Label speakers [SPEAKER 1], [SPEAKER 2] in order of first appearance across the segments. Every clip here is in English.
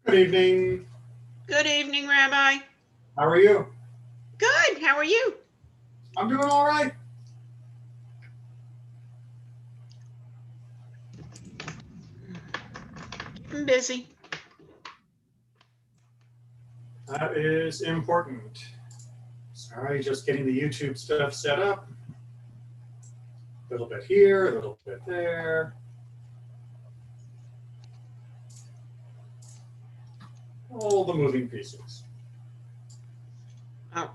[SPEAKER 1] Good evening.
[SPEAKER 2] Good evening, Rabbi.
[SPEAKER 1] How are you?
[SPEAKER 2] Good. How are you?
[SPEAKER 1] I'm doing all right.
[SPEAKER 2] I'm busy.
[SPEAKER 1] That is important. Sorry, just getting the YouTube stuff set up. A little bit here, a little bit there. All the moving pieces.
[SPEAKER 2] Oh.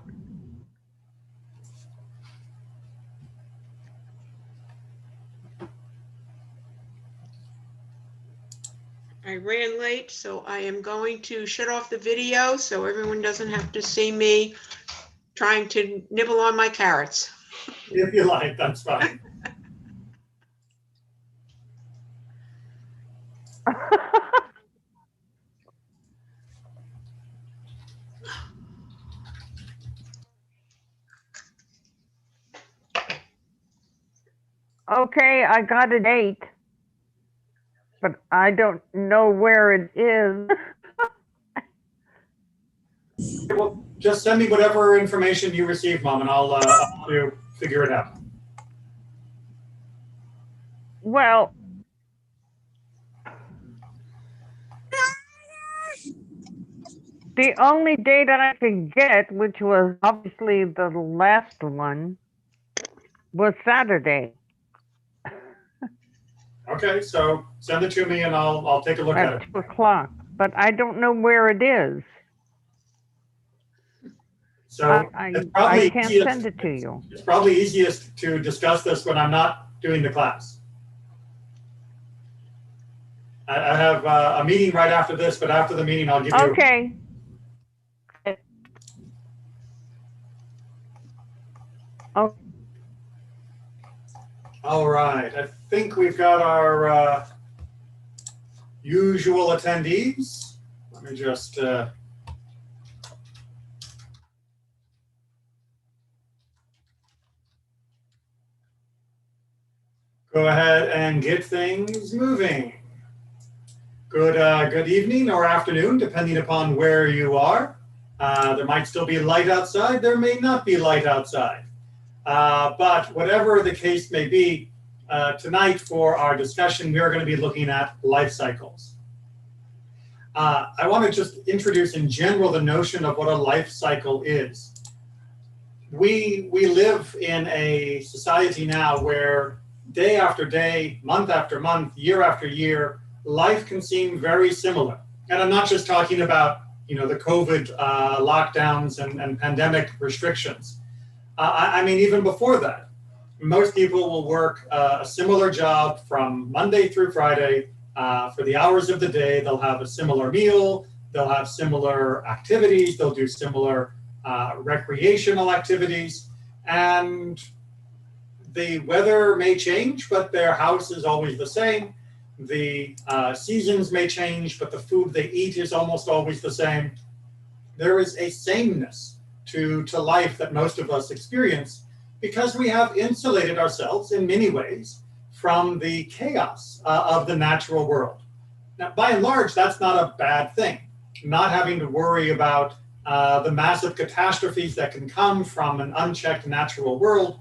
[SPEAKER 2] I ran late, so I am going to shut off the video so everyone doesn't have to see me trying to nibble on my carrots.
[SPEAKER 1] If you like, that's fine.
[SPEAKER 3] Okay, I got a date, but I don't know where it is.
[SPEAKER 1] Well, just send me whatever information you receive, Mom, and I'll help you figure it out.
[SPEAKER 3] Well, the only date I could get, which was obviously the last one, was Saturday
[SPEAKER 1] Okay, so send it to me and I'll take a look at
[SPEAKER 3] at
[SPEAKER 1] it.
[SPEAKER 3] 2 o'clock, but I don't know where it is.
[SPEAKER 1] So
[SPEAKER 3] I can't send it to you.
[SPEAKER 1] It's probably easiest to discuss this when I'm not doing the class. I have a meeting right after this, but after the meeting, I'll give you.
[SPEAKER 3] Okay. Oh.
[SPEAKER 1] All right. I think we've got our usual attendees. Let me just. Go ahead and get things moving. Good evening or afternoon, depending upon where you are. There might still be light outside. There may not be light outside. But whatever the case may be, tonight for our discussion, we are going to be looking at life cycles. I want to just introduce in general the notion of what a life cycle is. We live in a society now where day after day, month after month, year after year, life can seem very similar. And I'm not just talking about the COVID lockdowns and pandemic restrictions. I mean, even before that, most people will work a similar job from Monday through Friday for the hours of the day. They'll have a similar meal. They'll have similar activities. They'll do similar recreational activities. And the weather may change, but their house is always the same. The seasons may change, but the food they eat is almost always the same. There is a sameness to life that most of us experience because we have insulated ourselves in many ways from the chaos of the natural world. Now, by and large, that's not a bad thing. Not having to worry about the massive catastrophes that can come from an unchecked natural world,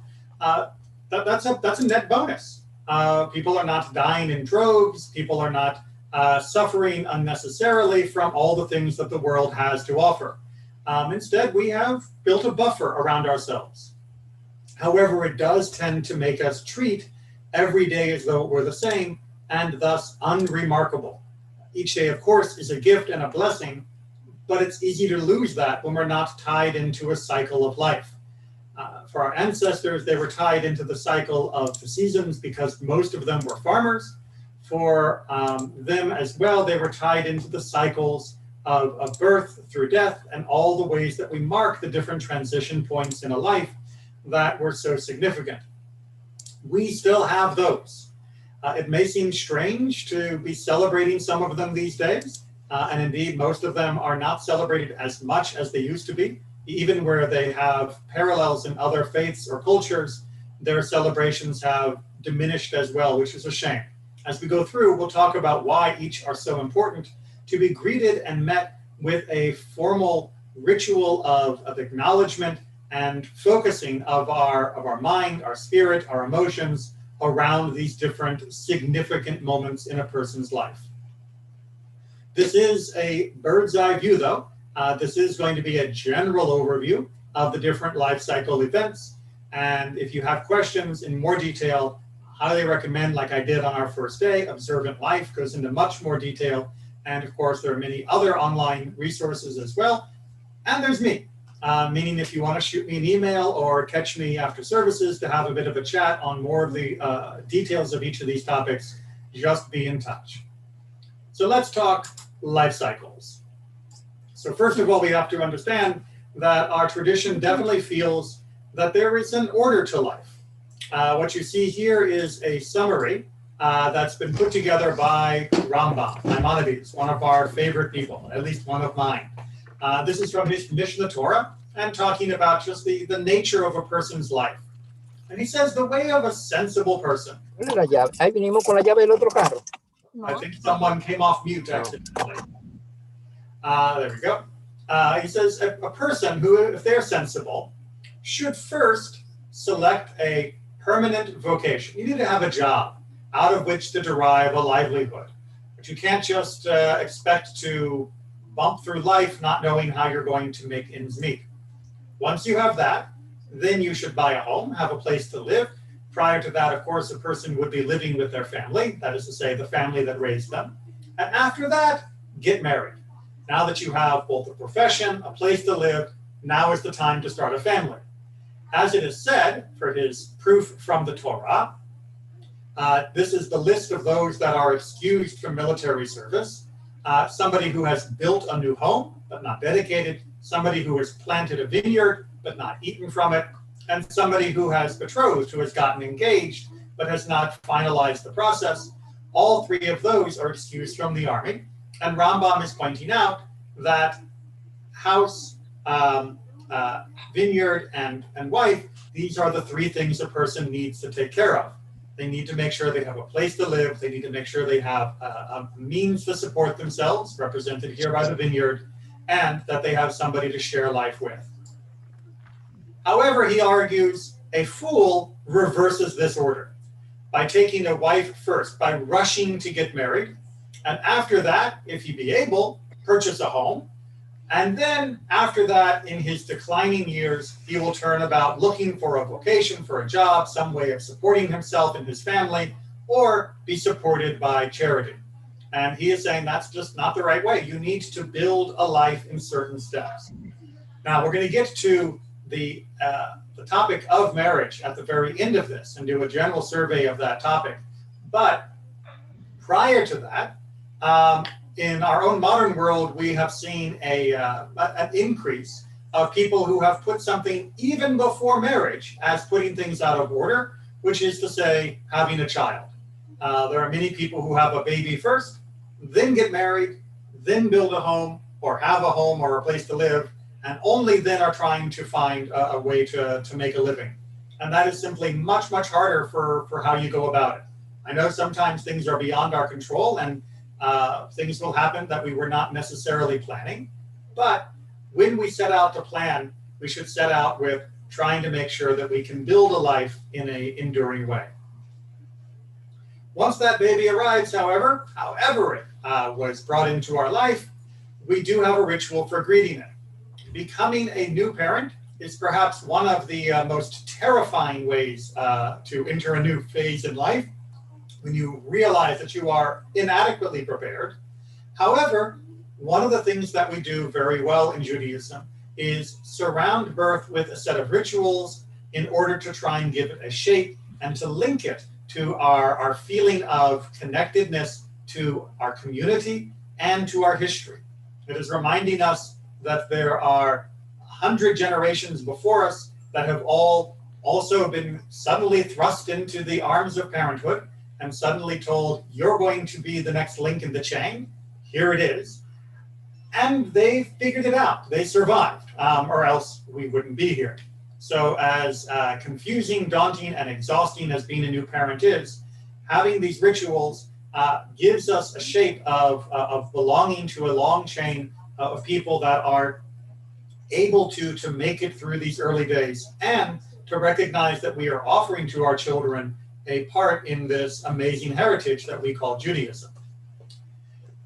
[SPEAKER 1] that's a net bonus. People are not dying in droves. People are not suffering unnecessarily from all the things that the world has to offer. Instead, we have built a buffer around ourselves. However, it does tend to make us treat every day as though it were the same and thus unremarkable. Each day, of course, is a gift and a blessing, but it's easy to lose that when we're not tied into a cycle of life. For our ancestors, they were tied into the cycle of the seasons because most of them were farmers. For them as well, they were tied into the cycles of birth through death and all the ways that we mark the different transition points in a life that were so significant. We still have those. It may seem strange to be celebrating some of them these days, and indeed most of them are not celebrated as much as they used to be. Even where they have parallels in other faiths or cultures, their celebrations have diminished as well, which is a shame. As we go through, we'll talk about why each are so important, to be greeted and met with a formal ritual of acknowledgement and focusing of our mind, our spirit, our emotions around these different significant moments in a person's life. This is a bird's eye view, though. This is going to be a general overview of the different life cycle events. And if you have questions in more detail, highly recommend, like I did on our first day, Observant Life goes into much more detail. And of course, there are many other online resources as well. And there's me, meaning if you want to shoot me an email or catch me after services to have a bit of a chat on more of the details of each of these topics, just be in touch. So let's talk life cycles. So first of all, we have to understand that our tradition definitely feels that there is an order to life. What you see here is a summary that's been put together by Rambam, Maimonides, one of our favorite people, at least one of mine. This is from his Mishnah Torah and talking about just the nature of a person's life. And he says the way of a sensible person.
[SPEAKER 4] Ahí vinimos con la llave del otro carro.
[SPEAKER 1] I think someone came off mute accidentally. There we go. He says a person who, if they're sensible, should first select a permanent vocation. You need to have a job out of which to derive a livelihood. But you can't just expect to bump through life not knowing how you're going to make ends meet. Once you have that, then you should buy a home, have a place to live. Prior to that, of course, a person would be living with their family, that is to say, the family that raised them. And after that, get married. Now that you have both a profession, a place to live, now is the time to start a family. As it is said, for his proof from the Torah, this is the list of those that are excused from military service. Somebody who has built a new home, but not dedicated, somebody who has planted a vineyard, but not eaten from it, and somebody who has betrothed, who has gotten engaged, but has not finalized the process. All three of those are excused from the army. And Rambam is pointing out that house, vineyard, and wife, these are the three things a person needs to take care of. They need to make sure they have a place to live. They need to make sure they have a means to support themselves, represented here by the vineyard, and that they have somebody to share life with. However, he argues, a fool reverses this order by taking a wife first, by rushing to get married, and after that, if he be able, purchase a home, and then after that, in his declining years, he will turn about looking for a vocation, for a job, some way of supporting himself and his family, or be supported by charity. And he is saying that's just not the right way. You need to build a life in certain steps. Now, we're going to get to the topic of marriage at the very end of this and do a general survey of that topic. But prior to that, in our own modern world, we have seen an increase of people who have put something even before marriage as putting things out of order, which is to say, having a child. There are many people who have a baby first, then get married, then build a home or have a home or a place to live, and only then are trying to find a way to make a living. And that is simply much, much harder for how you go about it. I know sometimes things are beyond our control and things will happen that we were not necessarily planning. But when we set out to plan, we should set out with trying to make sure that we can build a life in an enduring way. Once that baby arrives, however it was brought into our life, we do have a ritual for greeting it. Becoming a new parent is perhaps one of the most terrifying ways to enter a new phase in life, when you realize that you are inadequately prepared. However, one of the things that we do very well in Judaism is surround birth with a set of rituals in order to try and give it a shape and to link it to our feeling of connectedness to our community and to our history. It is reminding us that there are 100 generations before us that have all also been suddenly thrust into the arms of parenthood and suddenly told, you're going to be the next link in the chain. Here it is. And they figured it out. They survived, or else we wouldn't be here. So as confusing, daunting, and exhausting as being a new parent is, having these rituals gives us a shape of belonging to a long chain of people that are able to make it through these early days, and to recognize that we are offering to our children a part in this amazing heritage that we call Judaism.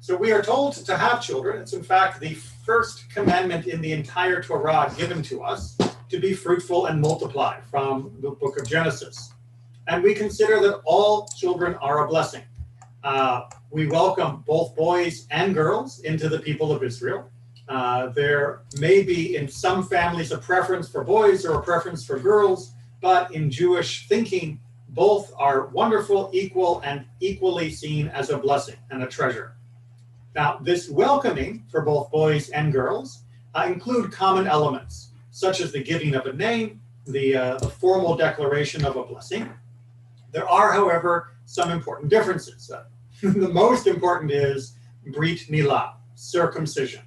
[SPEAKER 1] So we are told to have children. It's in fact the first commandment in the entire Torah given to us, to be fruitful and multiply, from the book of Genesis. And we consider that all children are a blessing. We welcome both boys and girls into the people of Israel. There may be in some families a preference for boys or a preference for girls, but in Jewish thinking, both are wonderful, equal, and equally seen as a blessing and a treasure. Now, this welcoming for both boys and girls include common elements, such as the giving of a name, the formal declaration of a blessing. There are, however, some important differences. The most important is Brit Milah, circumcision.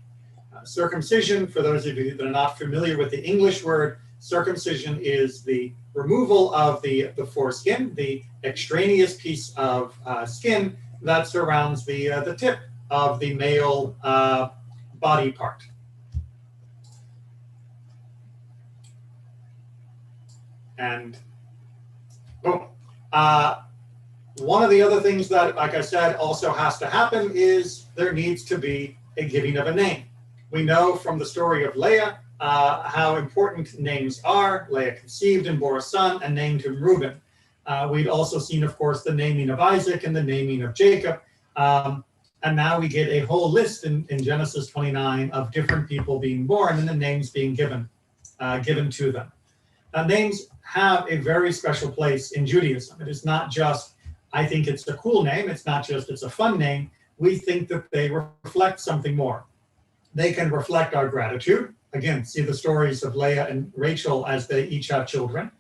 [SPEAKER 1] Circumcision, for those of you that are not familiar with the English word, circumcision is the removal of the foreskin, the extraneous piece of skin that surrounds the tip of the male body part. And boom. One of the other things that, like I said, also has to happen is there needs to be a giving of a name. We know from the story of Leah how important names are. Leah conceived and bore a son and named him Reuben. We'd also seen, of course, the naming of Isaac and the naming of Jacob. And now we get a whole list in Genesis 29 of different people being born and the names being given to them. Names have a very special place in Judaism. It is not just, I think it's a cool name. It's not just, it's a fun name. We think that they reflect something more. They can reflect our gratitude. Again, see the stories of Leah and Rachel as they each have children.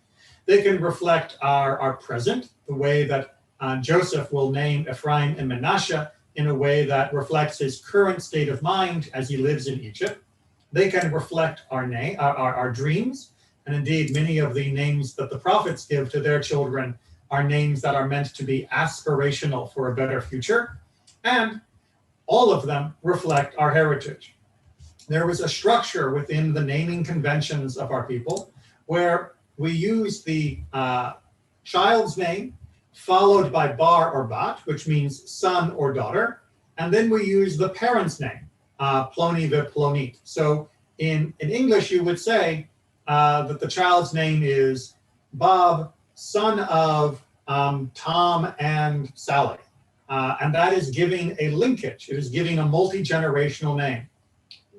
[SPEAKER 1] They can reflect our present, the way that Joseph will name Ephraim and Manasseh in a way that reflects his current state of mind as he lives in Egypt. They can reflect our dreams. And indeed, many of the names that the prophets give to their children are names that are meant to be aspirational for a better future. And all of them reflect our heritage. There was a structure within the naming conventions of our people where we use the child's name followed by bar or bat, which means son or daughter. And then we use the parent's name, Ploni v'Plonit. So in English, you would say that the child's name is Bob, son of Tom and Sally. And that is giving a linkage. It is giving a multi-generational name.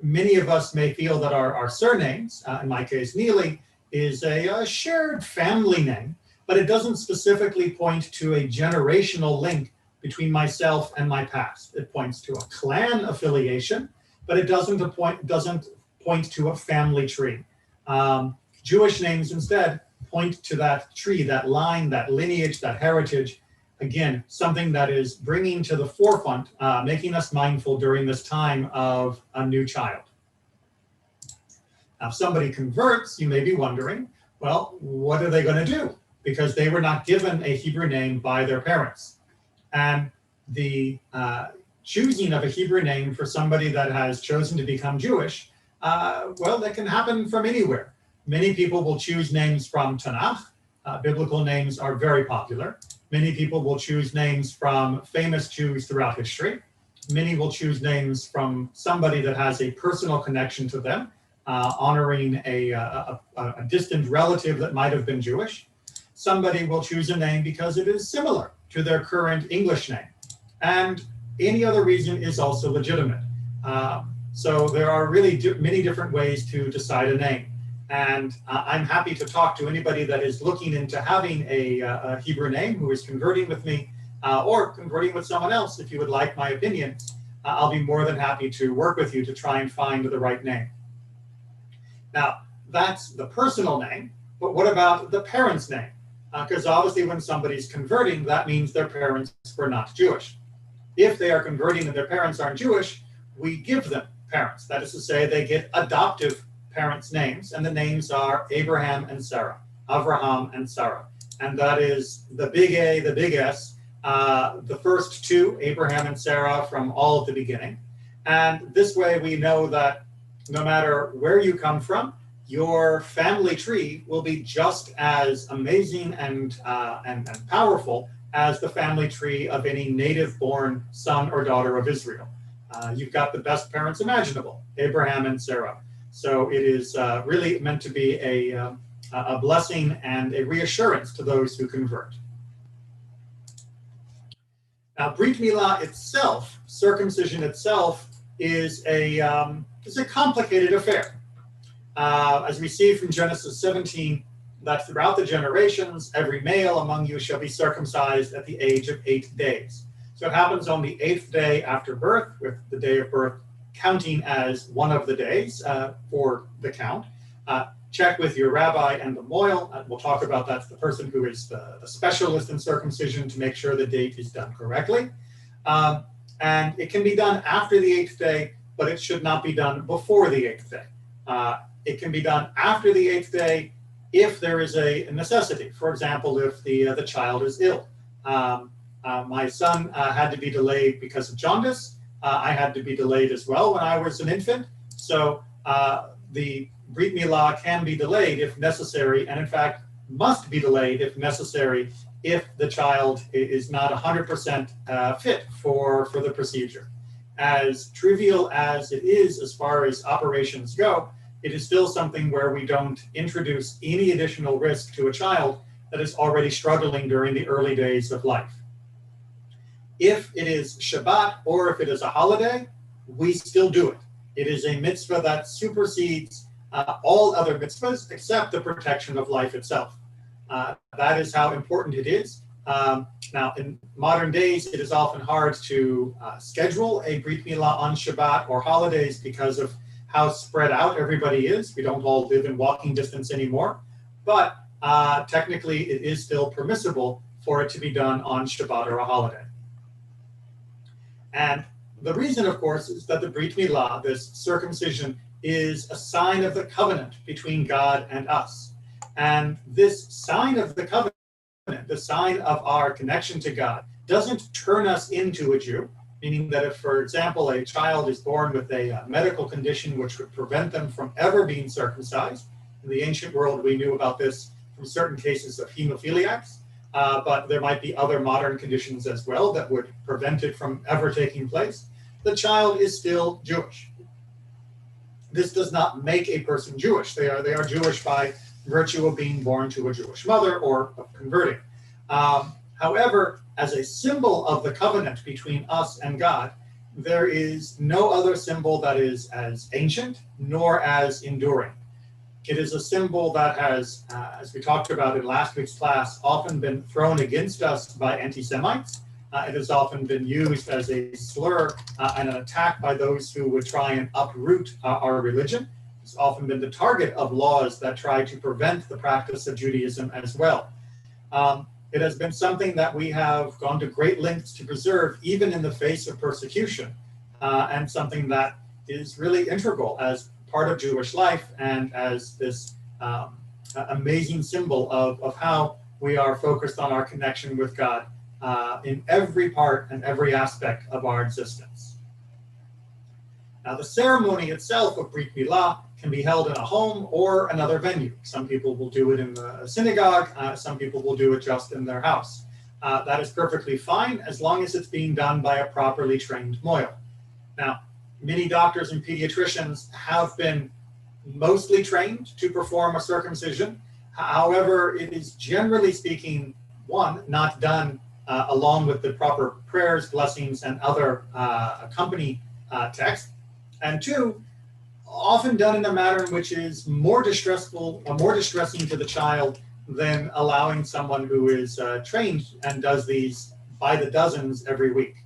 [SPEAKER 1] Many of us may feel that our surnames, in my case, Neely, is a shared family name, but it doesn't specifically point to a generational link between myself and my past. It points to a clan affiliation, but it doesn't point to a family tree. Jewish names instead point to that tree, that line, that lineage, that heritage. Again, something that is bringing to the forefront, making us mindful during this time of a new child. Now, if somebody converts, you may be wondering, well, what are they going to do? Because they were not given a Hebrew name by their parents. And the choosing of a Hebrew name for somebody that has chosen to become Jewish, well, that can happen from anywhere. Many people will choose names from Tanakh. Biblical names are very popular. Many people will choose names from famous Jews throughout history. Many will choose names from somebody that has a personal connection to them, honoring a distant relative that might have been Jewish. Somebody will choose a name because it is similar to their current English name. And any other reason is also legitimate. So there are really many different ways to decide a name. And I'm happy to talk to anybody that is looking into having a Hebrew name who is converting with me or converting with someone else. If you would like my opinion, I'll be more than happy to work with you to try and find the right name. Now, that's the personal name, but what about the parent's name? Because obviously when somebody's converting, that means their parents were not Jewish. If they are converting and their parents aren't Jewish, we give them parents. That is to say, they get adoptive parents' names, and the names are Abraham and Sarah, Avraham and Sarah. And that is the big A, the big S, the first two, Abraham and Sarah, from all at the beginning. And this way we know that no matter where you come from, your family tree will be just as amazing and powerful as the family tree of any native-born son or daughter of Israel. You've got the best parents imaginable, Abraham and Sarah. So it is really meant to be a blessing and a reassurance to those who convert. Now, Brit Milah itself, circumcision itself, is a complicated affair. As we see from Genesis 17, that throughout the generations, every male among you shall be circumcised at the age of 8 days. So it happens on the 8th day after birth, with the day of birth counting as one of the days for the count. Check with your rabbi and the moil. We'll talk about that's the person who is the specialist in circumcision to make sure the date is done correctly. And it can be done after the 8th day, but it should not be done before the 8th day. It can be done after the 8th day if there is a necessity. For example, if the child is ill. My son had to be delayed because of jaundice. I had to be delayed as well when I was an infant. So the Brit Milah can be delayed if necessary, and in fact must be delayed if necessary if the child is not 100% fit for the procedure. As trivial as it is as far as operations go, it is still something where we don't introduce any additional risk to a child that is already struggling during the early days of life. If it is Shabbat or if it is a holiday, we still do it. It is a mitzvah that supersedes all other mitzvahs except the protection of life itself. That is how important it is. Now, in modern days, it is often hard to schedule a Brit Milah on Shabbat or holidays because of how spread out everybody is. We don't all live in walking distance anymore, but technically it is still permissible for it to be done on Shabbat or a holiday. And the reason, of course, is that the Brit Milah, this circumcision, is a sign of the covenant between God and us. And this sign of the covenant, the sign of our connection to God, doesn't turn us into a Jew, meaning that if, for example, a child is born with a medical condition which would prevent them from ever being circumcised. In the ancient world, we knew about this from certain cases of hemophiliacs, but there might be other modern conditions as well that would prevent it from ever taking place. The child is still Jewish. This does not make a person Jewish. They are Jewish by virtue of being born to a Jewish mother or of converting. However, as a symbol of the covenant between us and God, there is no other symbol that is as ancient nor as enduring. It is a symbol that has, as we talked about in last week's class, often been thrown against us by anti-Semites. It has often been used as a slur and an attack by those who would try and uproot our religion. It's often been the target of laws that try to prevent the practice of Judaism as well. It has been something that we have gone to great lengths to preserve, even in the face of persecution, and something that is really integral as part of Jewish life and as this amazing symbol of how we are focused on our connection with God in every part and every aspect of our existence. Now, the ceremony itself of Brit Milah can be held in a home or another venue. Some people will do it in the synagogue. Some people will do it just in their house. That is perfectly fine as long as it's being done by a properly trained moil. Now, many doctors and pediatricians have been mostly trained to perform a circumcision. However, it is generally speaking, one, not done along with the proper prayers, blessings, and other accompanying text. And two, often done in a manner in which is more distressing to the child than allowing someone who is trained and does these by the dozens every week.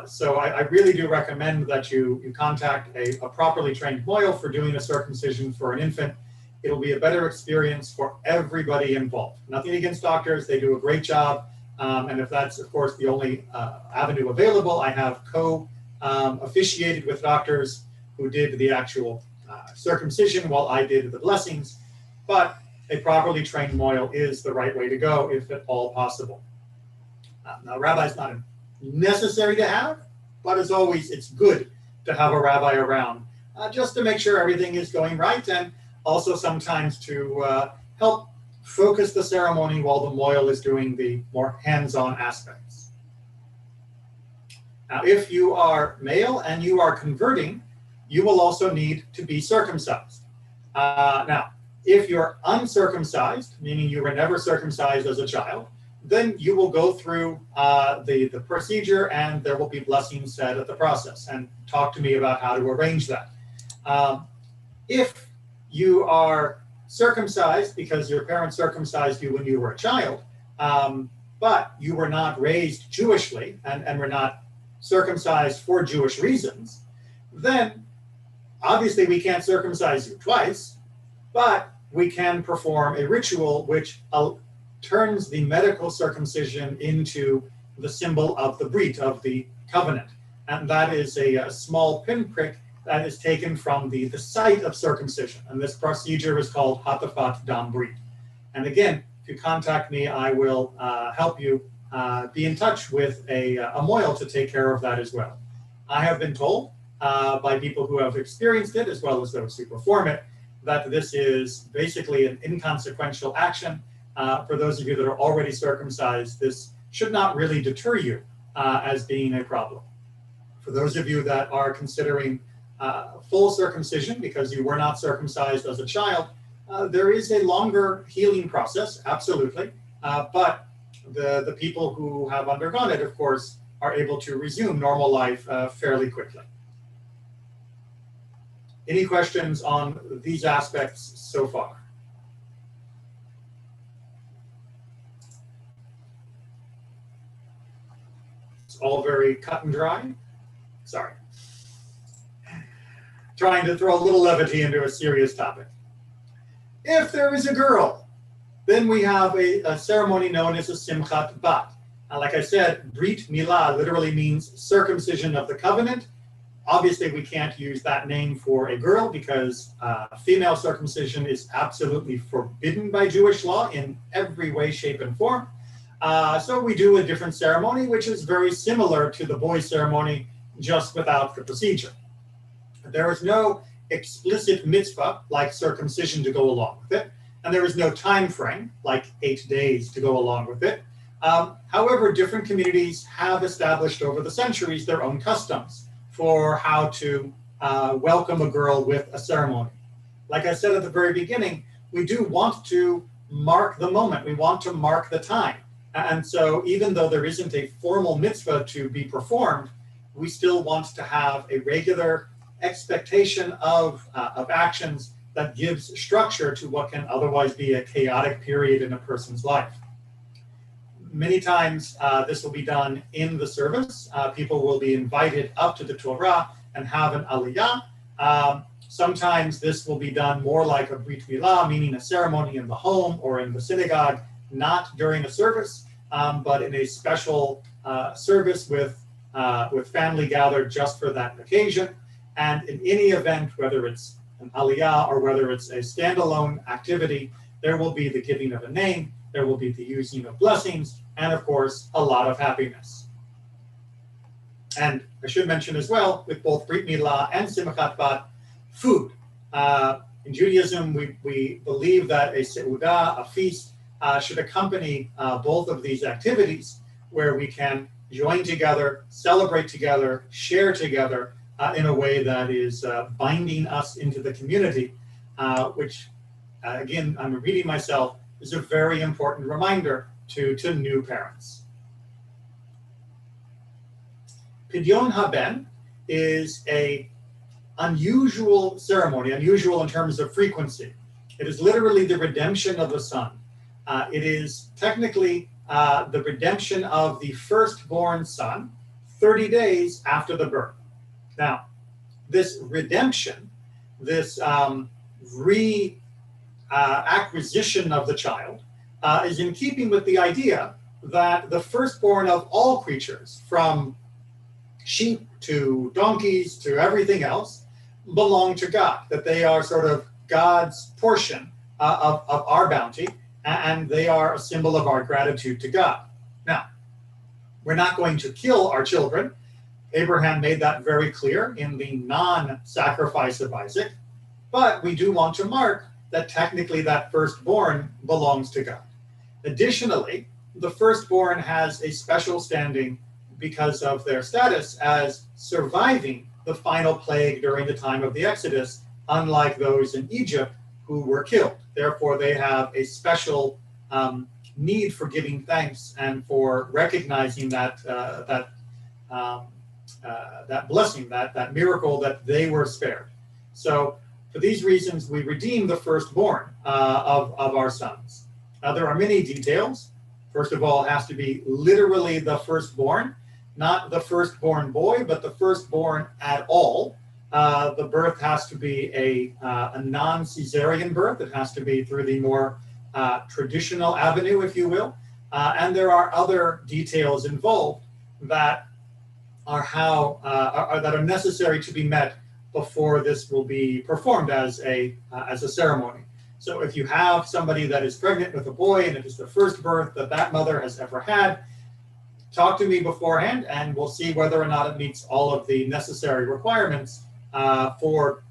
[SPEAKER 1] So I really do recommend that you contact a properly trained moil for doing a circumcision for an infant. It'll be a better experience for everybody involved. Nothing against doctors, they do a great job. And if that's, of course, the only avenue available, I have officiated with doctors who did the actual circumcision while I did the blessings. But a properly trained moil is the right way to go if at all possible. Now, rabbi is not necessary to have, but as always, it's good to have a rabbi around just to make sure everything is going right, and also sometimes to help focus the ceremony while the mohel is doing the more hands-on aspects. Now, if you are male and you are converting, you will also need to be circumcised. Now, if you're uncircumcised, meaning you were never circumcised as a child, then you will go through the procedure, and there will be blessings said at the process. And talk to me about how to arrange that. If you are circumcised because your parents circumcised you when you were a child, but you were not raised Jewishly and were not circumcised for Jewish reasons, then obviously we can't circumcise you twice, but we can perform a ritual which turns the medical circumcision into the symbol of the brit, of the covenant. And that is a small pinprick that is taken from the site of circumcision. And this procedure is called hatafat dam brit. And again, if you contact me, I will help you be in touch with a mohel to take care of that as well. I have been told by people who have experienced it, as well as those who perform it, that this is basically an inconsequential action. For those of you that are already circumcised, this should not really deter you as being a problem. For those of you that are considering full circumcision because you were not circumcised as a child, there is a longer healing process, absolutely. But the people who have undergone it, of course, are able to resume normal life fairly quickly. Any questions on these aspects so far? It's all very cut and dry. Sorry. Trying to throw a little levity into a serious topic. If there is a girl, then we have a ceremony known as a simchat bat. Like I said, brit milah literally means circumcision of the covenant. Obviously, we can't use that name for a girl because female circumcision is absolutely forbidden by Jewish law in every way, shape, and form. So we do a different ceremony, which is very similar to the boys' ceremony, just without the procedure. There is no explicit mitzvah like circumcision to go along with it, and there is no time frame like 8 days to go along with it. However, different communities have established over the centuries their own customs for how to welcome a girl with a ceremony. Like I said at the very beginning, we do want to mark the moment. We want to mark the time. And so even though there isn't a formal mitzvah to be performed, we still want to have a regular expectation of actions that gives structure to what can otherwise be a chaotic period in a person's life. Many times this will be done in the service. People will be invited up to the Torah and have an aliyah. Sometimes this will be done more like a brit milah, meaning a ceremony in the home or in the synagogue, not during a service, but in a special service with family gathered just for that occasion. And in any event, whether it's an aliyah or whether it's a standalone activity, there will be the giving of a name, there will be the using of blessings, and of course, a lot of happiness. And I should mention as well, with both Brit Milah and Simchat Bat, food. In Judaism, we believe that a seudah, a feast, should accompany both of these activities, where we can join together, celebrate together, share together in a way that is binding us into the community, which, again, I'm repeating myself, is a very important reminder to new parents. Pidyon haben is a unusual ceremony, unusual in terms of frequency. It is literally the redemption of the son. It is technically the redemption of the firstborn son 30 days after the birth. Now, this redemption, this acquisition of the child is in keeping with the idea that the firstborn of all creatures, from sheep to donkeys to everything else, belong to God, that they are sort of God's portion of our bounty, and they are a symbol of our gratitude to God. Now, We're not going to kill our children. Abraham made that very clear in the non-sacrifice of Isaac, but we do want to mark that technically that firstborn belongs to God. Additionally, the firstborn has a special standing because of their status as surviving the final plague during the time of the Exodus, unlike those in Egypt who were killed. Therefore, they have a special need for giving thanks and for recognizing that blessing, that miracle that they were spared. So, for these reasons, we redeem the firstborn of our sons. Now, there are many details. First of all, it has to be literally the firstborn, not the firstborn boy, but the firstborn at all. The birth has to be a non-Caesarean birth. It has to be through the more traditional avenue, if you will. And there are other details involved that are that are necessary to be met before this will be performed as a ceremony. So if you have somebody that is pregnant with a boy and it is the first birth that mother has ever had, talk to me beforehand and we'll see whether or not it meets all of the necessary requirements for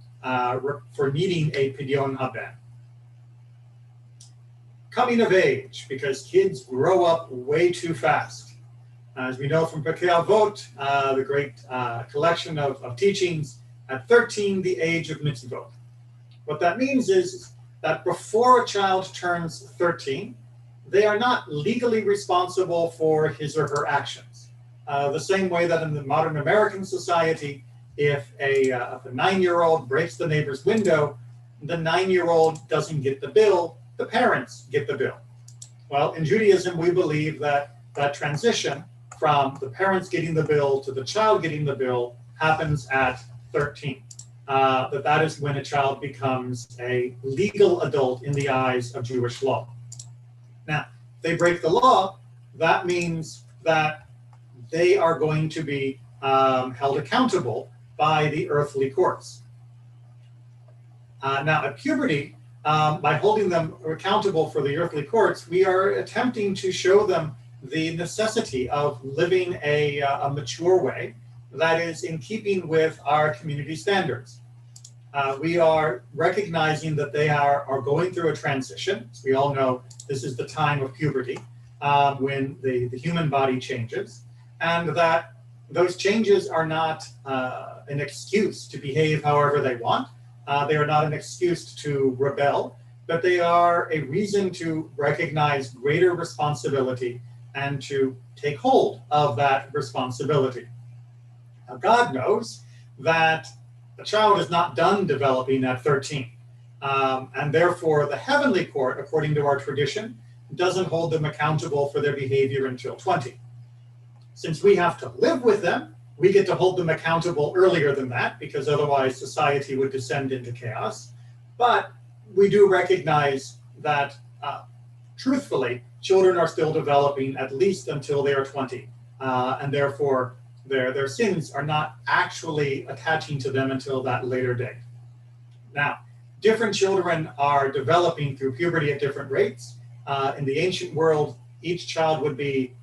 [SPEAKER 1] needing a pidyon haben. Coming of age, because kids grow up way too fast. As we know from Pirkei Avot, the great collection of teachings, at 13, the age of mitzvot. What that means is that before a child turns 13, they are not legally responsible for his or her actions. The same way that in the modern American society, if a 9-year-old breaks the neighbor's window, the 9-year-old doesn't get the bill, the parents get the bill. Well, in Judaism, we believe that transition from the parents getting the bill to the child getting the bill happens at 13. That is when a child becomes a legal adult in the eyes of Jewish law. Now, if they break the law, that means that they are going to be held accountable by the earthly courts. Now, at puberty, by holding them accountable for the earthly courts, we are attempting to show them the necessity of living a mature way that is in keeping with our community standards. We are recognizing that they are going through a transition. As we all know, this is the time of puberty when the human body changes, and that those changes are not an excuse to behave however they want. They are not an excuse to rebel, but they are a reason to recognize greater responsibility and to take hold of that responsibility. Now, God knows that a child is not done developing at 13. And therefore, the heavenly court, according to our tradition, doesn't hold them accountable for their behavior until 20. Since we have to live with them, we get to hold them accountable earlier than that, because otherwise society would descend into chaos. But we do recognize that, truthfully, children are still developing at least until they are 20. And therefore, their sins are not actually attaching to them until that later date. Now, different children are developing through puberty at different rates. In the ancient world, each child would be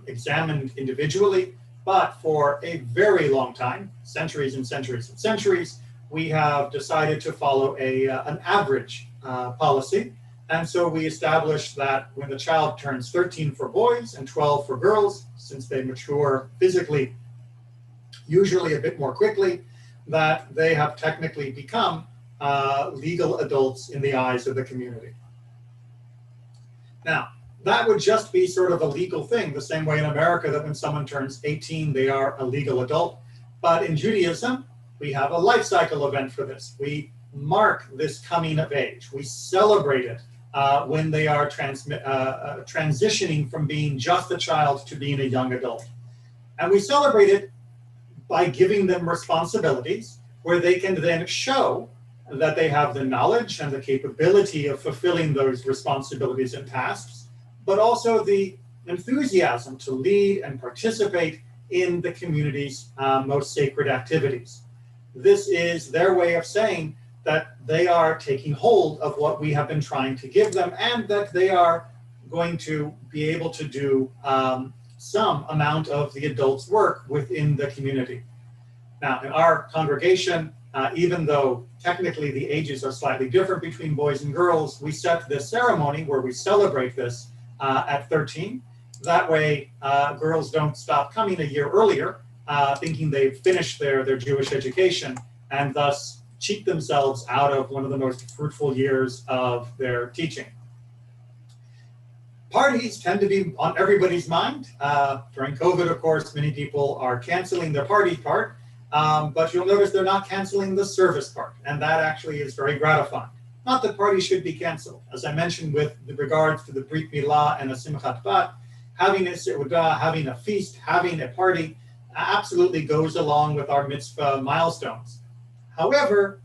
[SPEAKER 1] examined individually, but for a very long time, centuries and centuries and centuries, we have decided to follow an average policy. And so we established that when the child turns 13 for boys and 12 for girls, since they mature physically, usually a bit more quickly, that they have technically become legal adults in the eyes of the community. Now, that would just be sort of a legal thing, the same way in America that when someone turns 18, they are a legal adult. But in Judaism, we have a life cycle event for this. We mark this coming of age. We celebrate it when they are transitioning from being just a child to being a young adult. And we celebrate it by giving them responsibilities where they can then show that they have the knowledge and the capability of fulfilling those responsibilities and tasks, but also the enthusiasm to lead and participate in the community's most sacred activities. This is their way of saying that they are taking hold of what we have been trying to give them, and that they are going to be able to do some amount of the adult's work within the community. Now, in our congregation, even though technically the ages are slightly different between boys and girls, we set this ceremony where we celebrate this at 13. That way, girls don't stop coming a year earlier, thinking they've finished their Jewish education, and thus cheat themselves out of one of the most fruitful years of their teaching. Parties tend to be on everybody's mind. During COVID, of course, many people are canceling their party part, but you'll notice they're not canceling the service part, and that actually is very gratifying. Not that parties should be canceled. As I mentioned with regards to the Brit Milah and a Simchat Bat, having a Seudah, having a feast, having a party, absolutely goes along with our mitzvah milestones. However,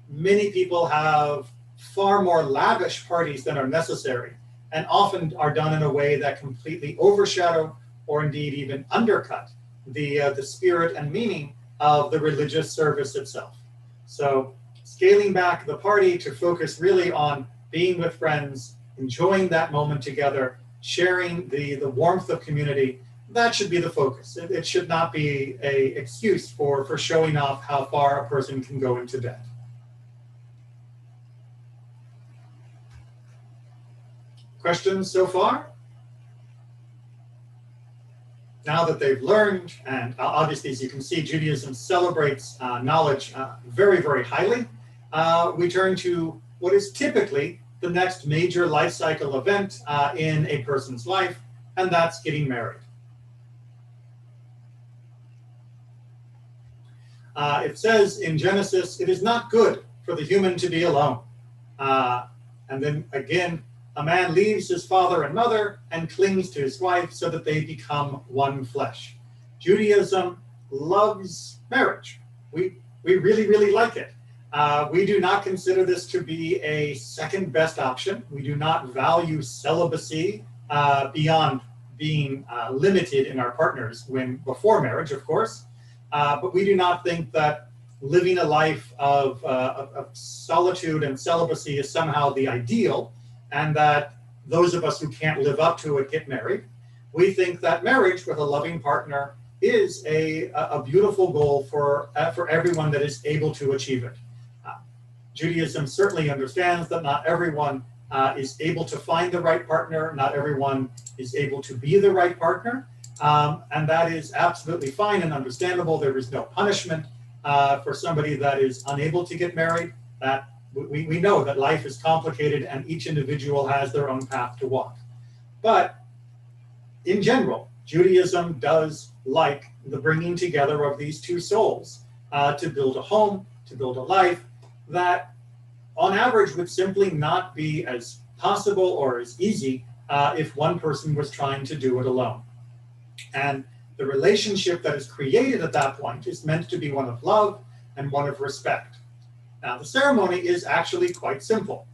[SPEAKER 1] many people have far more lavish parties than are necessary, and often are done in a way that completely overshadow or indeed even undercut the spirit and meaning of the religious service itself. So scaling back the party to focus really on being with friends, enjoying that moment together, sharing the warmth of community, that should be the focus. It should not be an excuse for showing off how far a person can go into debt. Questions so far? Now that they've learned, and obviously, as you can see, Judaism celebrates knowledge very, very highly, we turn to what is typically the next major life cycle event in a person's life, and that's getting married. It says in Genesis, it is not good for the human to be alone. And then again, a man leaves his father and mother and clings to his wife so that they become one flesh. Judaism loves marriage. We really, really like it. We do not consider this to be a second best option. We do not value celibacy beyond being limited in our partners before marriage, of course. But we do not think that living a life of solitude and celibacy is somehow the ideal, and that those of us who can't live up to it get married. We think that marriage with a loving partner is a beautiful goal for everyone that is able to achieve it. Judaism certainly understands that not everyone is able to find the right partner, not everyone is able to be the right partner, and that is absolutely fine and understandable. There is no punishment for somebody that is unable to get married. That we know that life is complicated and each individual has their own path to walk. But in general, Judaism does like the bringing together of these two souls to build a home, to build a life that on average would simply not be as possible or as easy if one person was trying to do it alone. And the relationship that is created at that point is meant to be one of love and one of respect. Now, the ceremony is actually quite simple.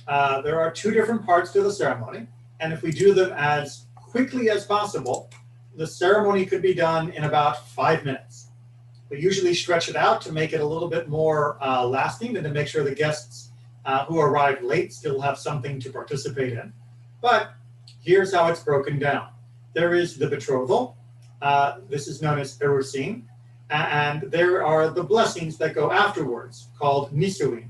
[SPEAKER 1] There are two different parts to the ceremony, and if we do them as quickly as possible, the ceremony could be done in about 5 minutes. We usually stretch it out to make it a little bit more lasting and to make sure the guests who arrive late still have something to participate in. But here's how it's broken down. There is the betrothal. This is known as erusin. And there are the blessings that go afterwards, called nisuin.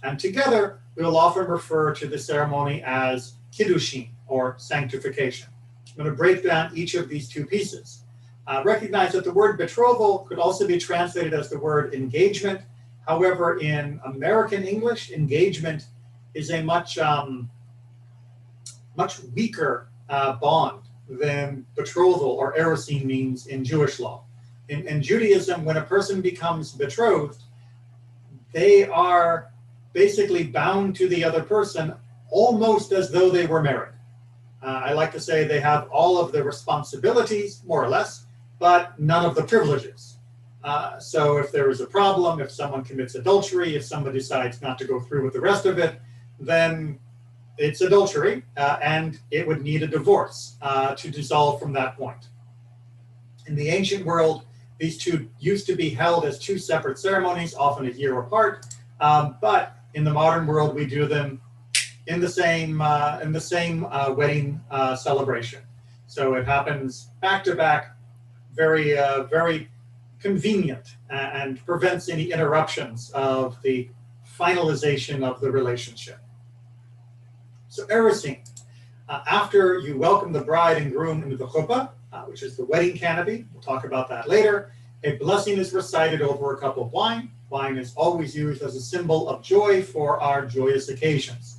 [SPEAKER 1] And together, we will often refer to the ceremony as kiddushin, or sanctification. I'm going to break down each of these two pieces. Recognize that the word betrothal could also be translated as the word engagement. However, in American English, engagement is a much weaker bond than betrothal or erusin means in Jewish law. In Judaism, when a person becomes betrothed, they are basically bound to the other person almost as though they were married. I like to say they have all of the responsibilities, more or less, but none of the privileges. So if there is a problem, if someone commits adultery, if somebody decides not to go through with the rest of it, then it's adultery, and it would need a divorce to dissolve from that point. In the ancient world, these two used to be held as two separate ceremonies, often a year apart. But in the modern world, we do them in the same wedding celebration. So it happens back to back, very convenient, and prevents any interruptions of the finalization of the relationship. So erising, after you welcome the bride and groom into the chuppah, which is the wedding canopy, we'll talk about that later, a blessing is recited over a cup of wine. Wine is always used as a symbol of joy for our joyous occasions.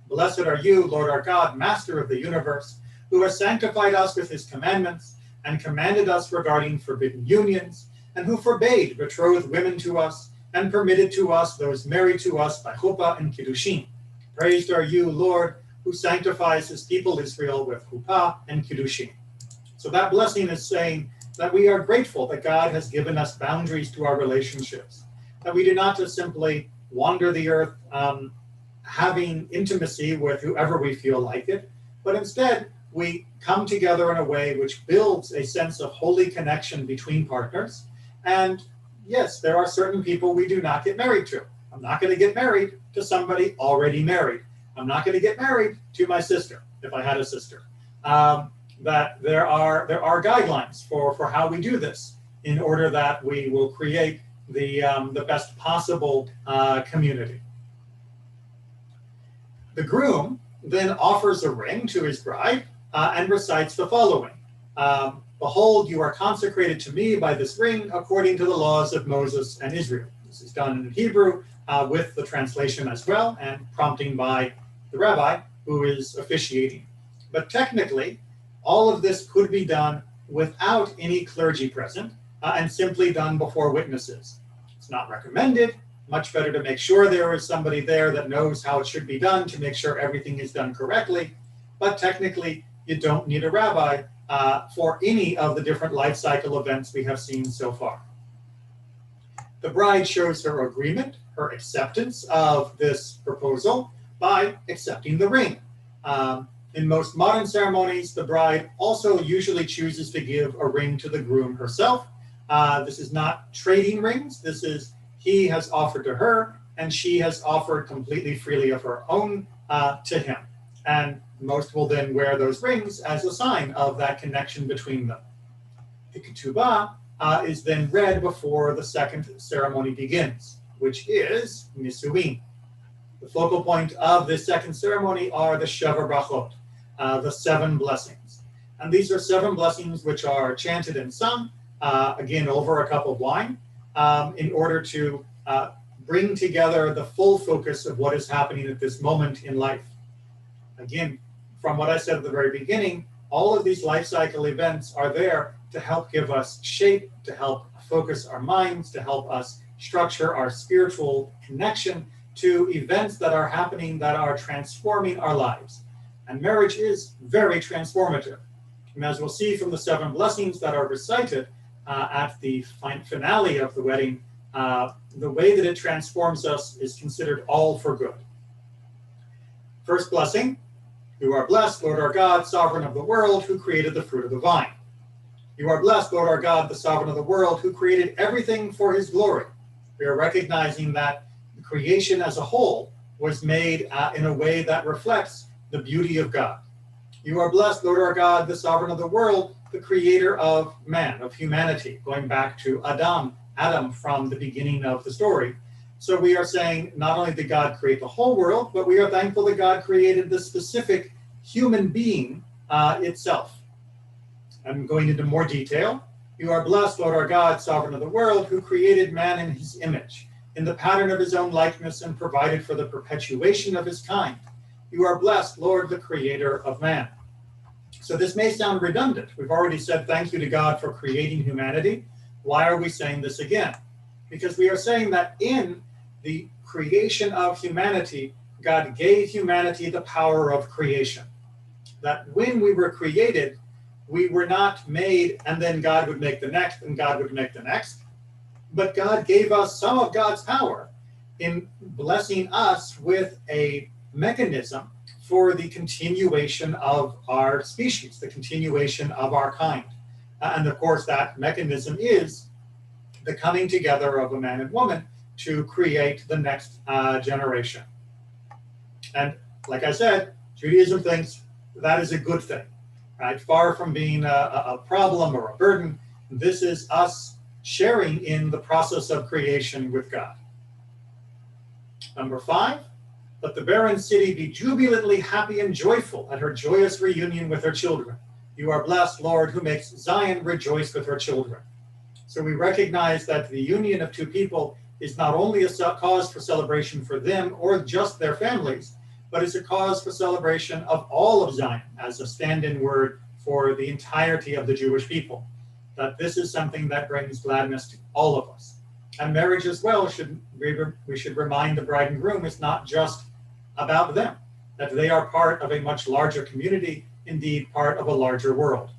[SPEAKER 1] Blessed are you, Lord our God, Master of the universe, who has sanctified us with his commandments and commanded us regarding forbidden unions, and who forbade betrothed women to us and permitted to us those married to us by chuppah and kiddushin. Praised are you, Lord, who sanctifies his people Israel with chuppah and kiddushin. So that blessing is saying that we are grateful that God has given us boundaries to our relationships, that we do not just simply wander the earth having intimacy with whoever we feel like it, but instead we come together in a way which builds a sense of holy connection between partners. And yes, there are certain people we do not get married to. I'm not going to get married to somebody already married. I'm not going to get married to my sister, if I had a sister. That there are guidelines for how we do this in order that we will create the best possible community. The groom then offers a ring to his bride and recites the following. Behold, you are consecrated to me by this ring according to the laws of Moses and Israel. This is done in Hebrew with the translation as well, and prompting by the rabbi who is officiating. But technically, all of this could be done without any clergy present and simply done before witnesses. It's not recommended. Much better to make sure there is somebody there that knows how it should be done to make sure everything is done correctly. But technically, you don't need a rabbi for any of the different life cycle events we have seen so far. The bride shows her agreement, her acceptance of this proposal by accepting the ring. In most modern ceremonies, the bride also usually chooses to give a ring to the groom herself. This is not trading rings. This is he has offered to her, and she has offered completely freely of her own to him. And most will then wear those rings as a sign of that connection between them. The ketubah is then read before the second ceremony begins, which is nisuin. The focal point of this second ceremony are the Sheva Brachot, the 7 blessings. And these are 7 blessings which are chanted and sung, again, over a cup of wine, in order to bring together the full focus of what is happening at this moment in life. Again, from what I said at the very beginning, all of these life cycle events are there to help give us shape, to help focus our minds, to help us structure our spiritual connection to events that are happening that are transforming our lives. And marriage is very transformative. And as we'll see from the 7 blessings that are recited at the finale of the wedding, the way that it transforms us is considered all for good. First blessing, you are blessed, Lord our God, sovereign of the world, who created the fruit of the vine. You are blessed, Lord our God, the sovereign of the world, who created everything for his glory. We are recognizing that creation as a whole was made in a way that reflects the beauty of God. You are blessed, Lord our God, the sovereign of the world, the creator of man, of humanity, going back to Adam from the beginning of the story. So we are saying not only did God create the whole world, but we are thankful that God created the specific human being itself. I'm going into more detail. You are blessed, Lord our God, sovereign of the world, who created man in his image, in the pattern of his own likeness, and provided for the perpetuation of his kind. You are blessed, Lord, the creator of man. So this may sound redundant. We've already said thank you to God for creating humanity. Why are we saying this again? Because we are saying that in the creation of humanity, God gave humanity the power of creation. That when we were created, we were not made and then God would make the next and God would make the next. But God gave us some of God's power in blessing us with a mechanism for the continuation of our species, the continuation of our kind. And of course, that mechanism is the coming together of a man and woman to create the next generation. And like I said, Judaism thinks that is a good thing. right? Far from being a problem or a burden. This is us sharing in the process of creation with God. Number 5, let the barren city be jubilantly happy and joyful at her joyous reunion with her children. You are blessed, Lord, who makes Zion rejoice with her children. So we recognize that the union of two people is not only a cause for celebration for them or just their families, but it's a cause for celebration of all of Zion as a stand-in word for the entirety of the Jewish people. That this is something that brings gladness to all of us. And marriage as well, we should remind the bride and groom, it's not just about them, that they are part of a much larger community, indeed part of a larger world.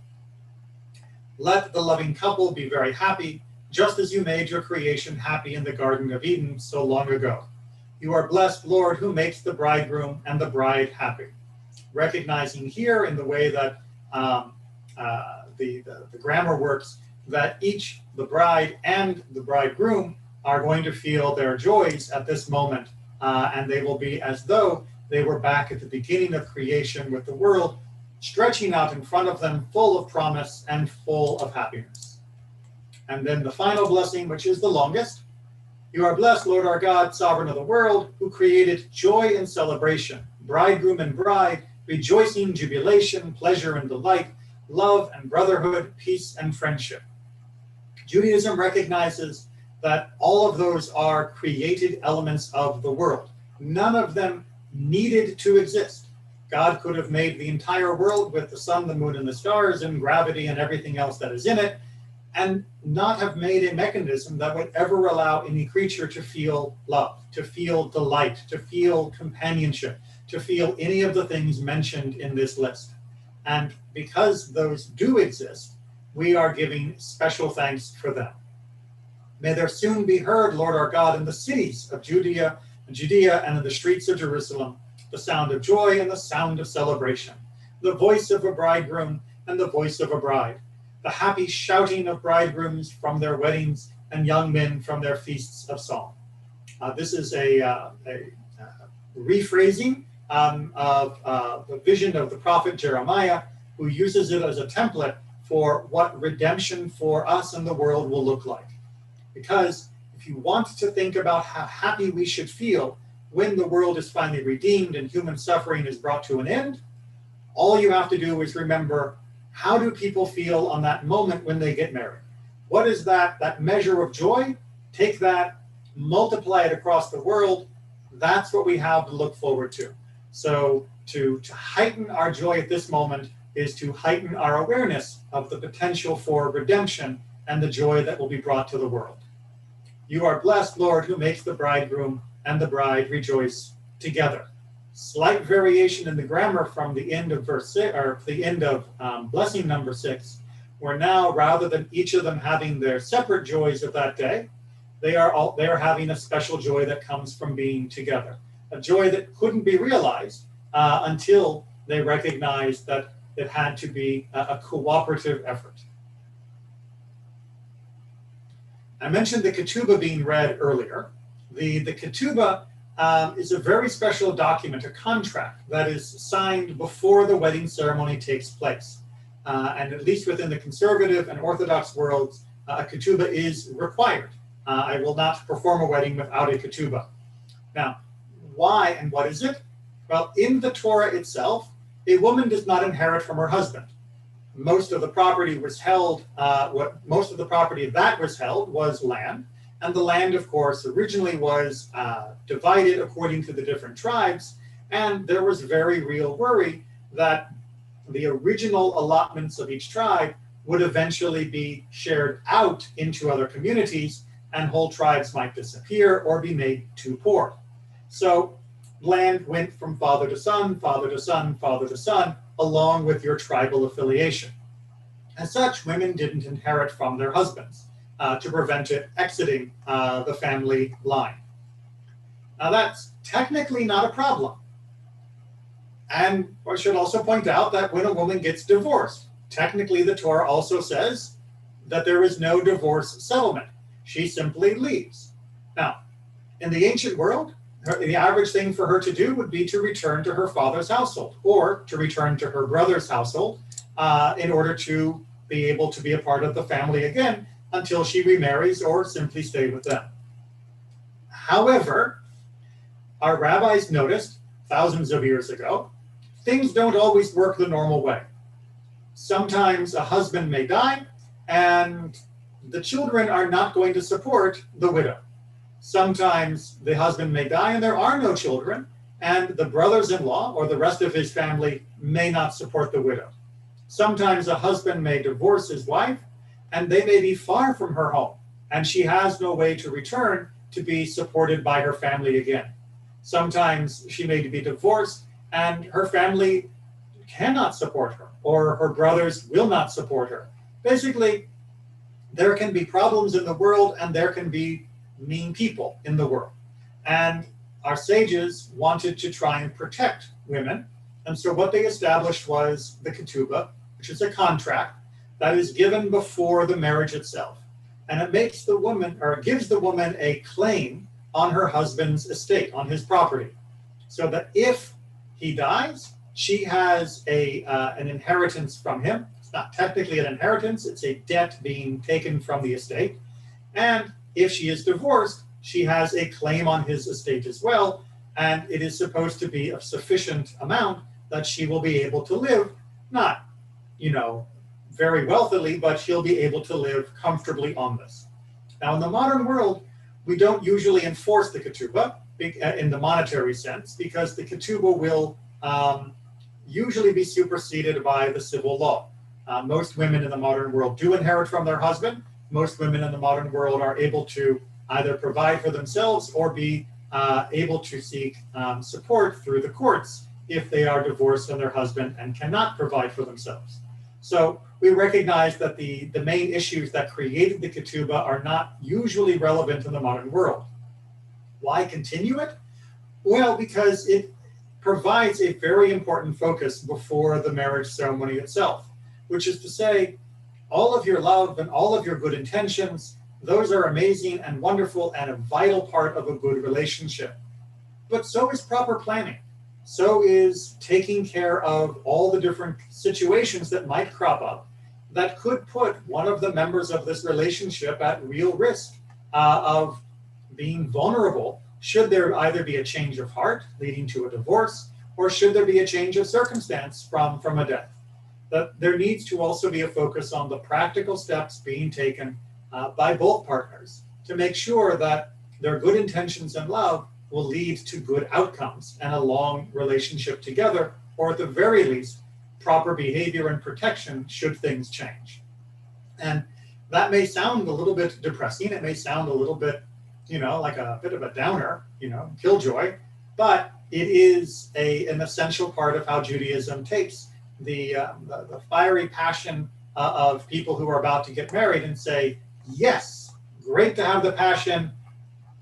[SPEAKER 1] Let the loving couple be very happy, just as you made your creation happy in the Garden of Eden so long ago. You are blessed, Lord, who makes the bridegroom and the bride happy. Recognizing here in the way that the grammar works, that each, the bride and the bridegroom, are going to feel their joys at this moment, and they will be as though they were back at the beginning of creation with the world stretching out in front of them, full of promise and full of happiness. And then the final blessing, which is the longest. You are blessed, Lord our God, sovereign of the world, who created joy and celebration, bridegroom and bride, rejoicing, jubilation, pleasure and delight, love and brotherhood, peace and friendship. Judaism recognizes that all of those are created elements of the world. None of them needed to exist. God could have made the entire world with the sun, the moon, and the stars, and gravity and everything else that is in it, and not have made a mechanism that would ever allow any creature to feel love, to feel delight, to feel companionship, to feel any of the things mentioned in this list. And because those do exist, we are giving special thanks for them. May there soon be heard, Lord our God, in the cities of Judea and in the streets of Jerusalem, the sound of joy and the sound of celebration, the voice of a bridegroom and the voice of a bride, the happy shouting of bridegrooms from their weddings and young men from their feasts of song. This is a rephrasing of the vision of the prophet Jeremiah, who uses it as a template for what redemption for us and the world will look like. Because if you want to think about how happy we should feel when the world is finally redeemed and human suffering is brought to an end, all you have to do is remember, how do people feel on that moment when they get married? What is that measure of joy? Take that, multiply it across the world. That's what we have to look forward to. So to heighten our joy at this moment is to heighten our awareness of the potential for redemption and the joy that will be brought to the world. You are blessed, Lord, who makes the bridegroom and the bride rejoice together. Slight variation in the grammar from the end of verse 6, or the end of blessing number 6, where now, rather than each of them having their separate joys of that day, they are having a special joy that comes from being together. A joy that couldn't be realized until they recognized that it had to be a cooperative effort. I mentioned the ketubah being read earlier. The ketubah is a very special document, a contract that is signed before the wedding ceremony takes place. And at least within the conservative and Orthodox worlds, a ketubah is required. I will not perform a wedding without a ketubah. Now, why and what is it? Well, in the Torah itself, a woman does not inherit from her husband. Most of the property was held, most of the property that was held was land. And the land, of course, originally was divided according to the different tribes. And there was very real worry that the original allotments of each tribe would eventually be shared out into other communities, and whole tribes might disappear or be made too poor. So land went from father to son, father to son, father to son, along with your tribal affiliation. As such, women didn't inherit from their husbands to prevent it exiting the family line. Now that's technically not a problem. And I should also point out that when a woman gets divorced, technically the Torah also says that there is no divorce settlement. She simply leaves. Now, in the ancient world, the average thing for her to do would be to return to her father's household or to return to her brother's household, in order to be able to be a part of the family again until she remarries or simply stay with them. However, our rabbis noticed thousands of years ago, things don't always work the normal way. Sometimes a husband may die and the children are not going to support the widow. Sometimes the husband may die and there are no children, and the brothers-in-law or the rest of his family may not support the widow. Sometimes a husband may divorce his wife and they may be far from her home and she has no way to return to be supported by her family again. Sometimes she may be divorced and her family cannot support her, or her brothers will not support her. Basically, there can be problems in the world and there can be mean people in the world. And our sages wanted to try and protect women. And so what they established was the ketubah, which is a contract that is given before the marriage itself. And it makes the woman, or gives the woman, a claim on her husband's estate, on his property. So that if he dies, she has an inheritance from him. It's not technically an inheritance, it's a debt being taken from the estate. And if she is divorced, she has a claim on his estate as well, and it is supposed to be of sufficient amount that she will be able to live, not, very wealthily, but she'll be able to live comfortably on this. Now, in the modern world, we don't usually enforce the ketubah in the monetary sense, because the ketubah will usually be superseded by the civil law. Most women in the modern world do inherit from their husband. Most women in the modern world are able to either provide for themselves or be able to seek support through the courts if they are divorced from their husband and cannot provide for themselves. So we recognize that the main issues that created the ketubah are not usually relevant in the modern world. Why continue it? Well, because it provides a very important focus before the marriage ceremony itself, which is to say, all of your love and all of your good intentions, those are amazing and wonderful and a vital part of a good relationship. But so is proper planning. So is taking care of all the different situations that might crop up that could put one of the members of this relationship at real risk of being vulnerable, should there either be a change of heart leading to a divorce, or should there be a change of circumstance from a death. That there needs to also be a focus on the practical steps being taken by both partners to make sure that their good intentions and love will lead to good outcomes and a long relationship together, or at the very least, proper behavior and protection should things change. And that may sound a little bit depressing. It may sound a little bit, like a bit of a downer, killjoy, but it is an essential part of how Judaism takes the fiery passion of people who are about to get married and say, yes, great to have the passion,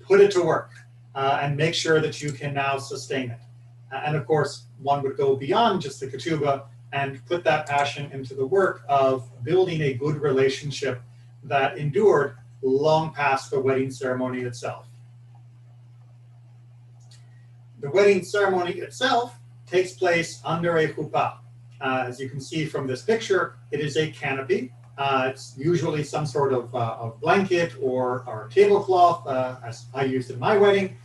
[SPEAKER 1] put it to work. And make sure that you can now sustain it. And of course, one would go beyond just the ketubah and put that passion into the work of building a good relationship that endured long past the wedding ceremony itself. The wedding ceremony itself takes place under a chuppah. As you can see from this picture, it is a canopy. It's usually some sort of blanket or tablecloth, as I used in my wedding,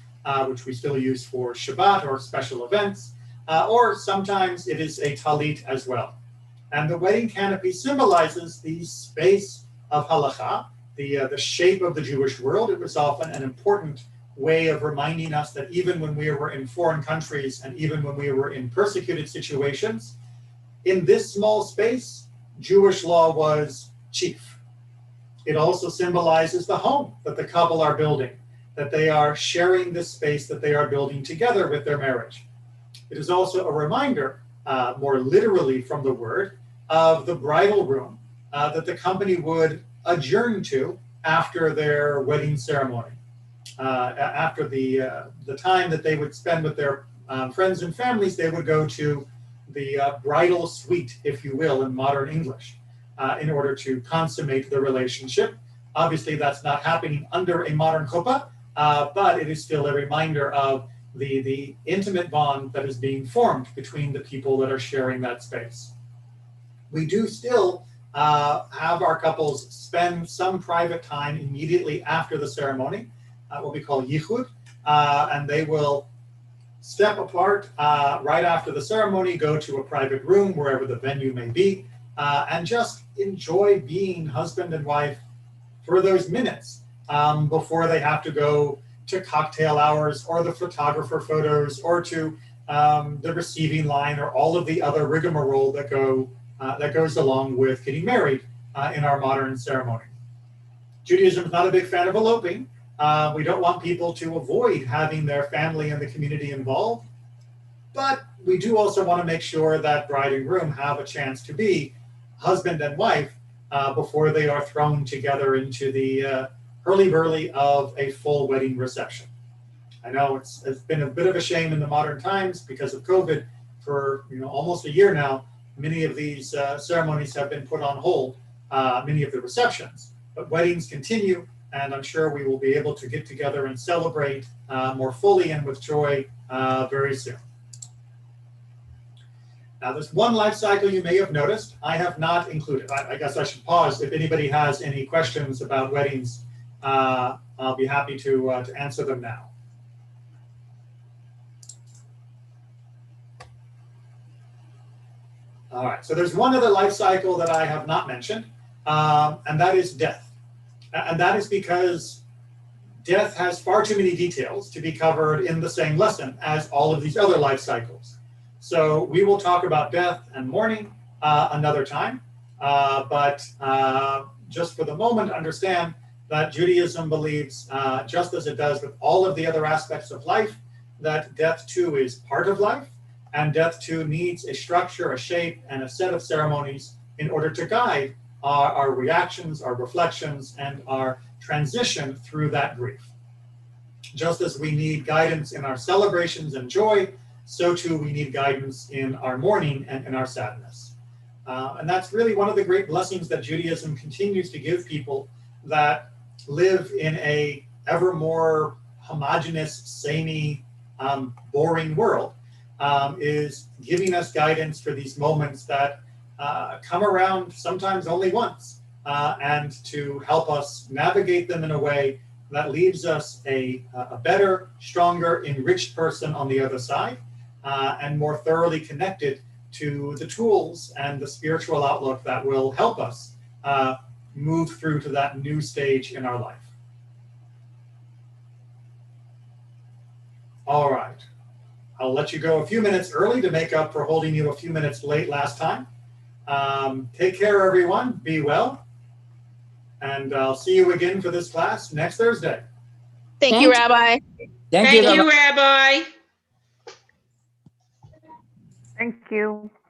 [SPEAKER 1] which we still use for Shabbat or special events, or sometimes it is a talit as well. And the wedding canopy symbolizes the space of halakha, the shape of the Jewish world. It was often an important way of reminding us that even when we were in foreign countries and even when we were in persecuted situations, in this small space, Jewish law was chief. It also symbolizes the home that the couple are building, that they are sharing this space that they are building together with their marriage. It is also a reminder, more literally from the word, of the bridal room that the company would adjourn to after their wedding ceremony. After the time that they would spend with their friends and families, they would go to the bridal suite, if you will, in modern English, in order to consummate the relationship. Obviously, that's not happening under a modern chuppah, but it is still a reminder of the intimate bond that is being formed between the people that are sharing that space. we do still have our couples spend some private time immediately after the ceremony, what we call yichud, and they will step apart right after the ceremony, go to a private room, wherever the venue may be, and just enjoy being husband and wife for those minutes before they have to go to cocktail hours or the photographer photos or to the receiving line or all of the other rigmarole that goes along with getting married in our modern ceremony. Judaism is not a big fan of eloping. We don't want people to avoid having their family and the community involved, but we do also want to make sure that bride and groom have a chance to be husband and wife before they are thrown together into the hurly-burly of a full wedding reception. I know it's been a bit of a shame in the modern times because of COVID. For almost a year now, many of these ceremonies have been put on hold, many of the receptions, but weddings continue, and I'm sure we will be able to get together and celebrate more fully and with joy very soon. Now, there's one life cycle you may have noticed I have not included. I guess I should pause. If anybody has any questions about weddings, I'll be happy to answer them now. All right, so there's one other life cycle that I have not mentioned, and that is death. And that is because death has far too many details to be covered in the same lesson as all of these other life cycles. So we will talk about death and mourning another time, but just for the moment, understand that Judaism believes, just as it does with all of the other aspects of life, that death too is part of life, and death too needs a structure, a shape, and a set of ceremonies in order to guide our reactions, our reflections, and our transition through that grief. Just as we need guidance in our celebrations and joy, so too we need guidance in our mourning and in our sadness. And that's really one of the great blessings that Judaism continues to give people that live in a ever more homogeneous, samey, boring world, is giving us guidance for these moments that come around sometimes only once, and to help us navigate them in a way that leaves us a better, stronger, enriched person on the other side, and more thoroughly connected to the tools and the spiritual outlook that will help us move through to that new stage in our life. All right. I'll let you go a few minutes early to make up for holding you a few minutes late last time. Take care, everyone. Be well. And I'll see you again for this class next Thursday.
[SPEAKER 5] Thank you, Rabbi.
[SPEAKER 2] Thank you, Rabbi.
[SPEAKER 3] Thank you.